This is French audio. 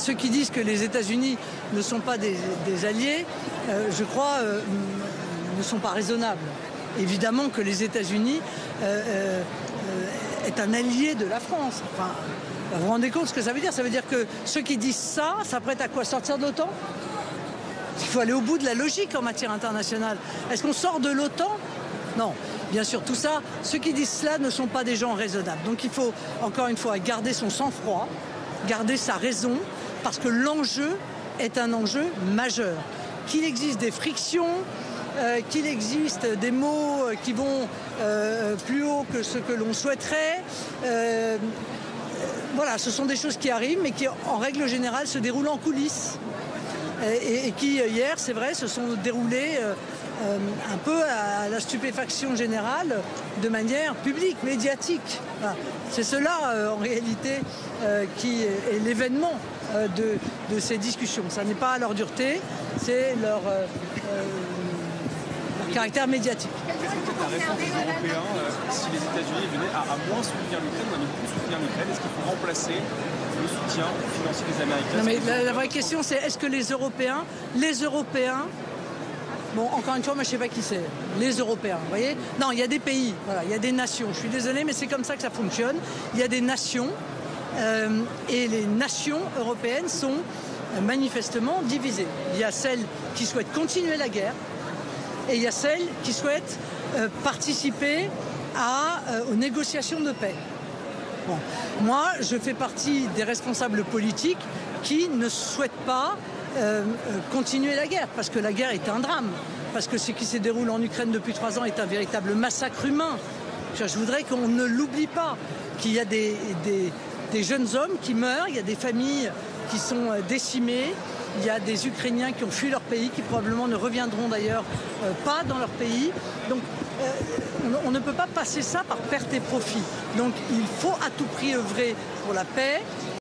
Ceux qui disent que les États-Unis ne sont pas des alliés, je crois, ne sont pas raisonnables. Évidemment que les États-Unis est un allié de la France. Enfin, vous vous rendez compte ce que ça veut dire? Ça veut dire que ceux qui disent ça s'apprêtent à quoi? Sortir de l'OTAN? Il faut aller au bout de la logique en matière internationale. Est-ce qu'on sort de l'OTAN? Non. Bien sûr, tout ça, ceux qui disent cela ne sont pas des gens raisonnables. Donc il faut, encore une fois, garder son sang-froid, garder sa raison, parce que l'enjeu est un enjeu majeur. Qu'il existe des frictions, qu'il existe des mots qui vont plus haut que ce que l'on souhaiterait. Voilà, ce sont des choses qui arrivent, mais qui, en règle générale, se déroulent en coulisses. Et qui, hier, c'est vrai, se sont déroulées un peu à la stupéfaction générale, de manière publique, médiatique. Voilà. C'est cela, en réalité, qui est l'événement de ces discussions. Ça n'est pas leur dureté, c'est leur caractère médiatique. Quelle est la réponse des Européens si les États-Unis venaient à moins soutenir l'Ukraine ou à ne plus soutenir l'Ukraine? Est-ce qu'il faut remplacer le soutien financier des Américains? Non, mais la vraie question, c'est est-ce que les Européens, bon, encore une fois, moi je ne sais pas qui c'est, les Européens, vous voyez? Non, il y a des pays, voilà, il y a des nations. Je suis désolé, mais c'est comme ça que ça fonctionne. Il y a des nations, et les nations européennes sont manifestement divisées. Il y a celles qui souhaitent continuer la guerre, et il y a celles qui souhaitent participer aux négociations de paix. Bon. Moi, je fais partie des responsables politiques qui ne souhaitent pas continuer la guerre, parce que la guerre est un drame, parce que ce qui se déroule en Ukraine depuis 3 ans est un véritable massacre humain. Je voudrais qu'on ne l'oublie pas, qu'il y a des jeunes hommes qui meurent, il y a des familles qui sont décimées, il y a des Ukrainiens qui ont fui leur pays, qui probablement ne reviendront d'ailleurs pas dans leur pays. Donc on ne peut pas passer ça par perte et profit. Donc il faut à tout prix œuvrer pour la paix.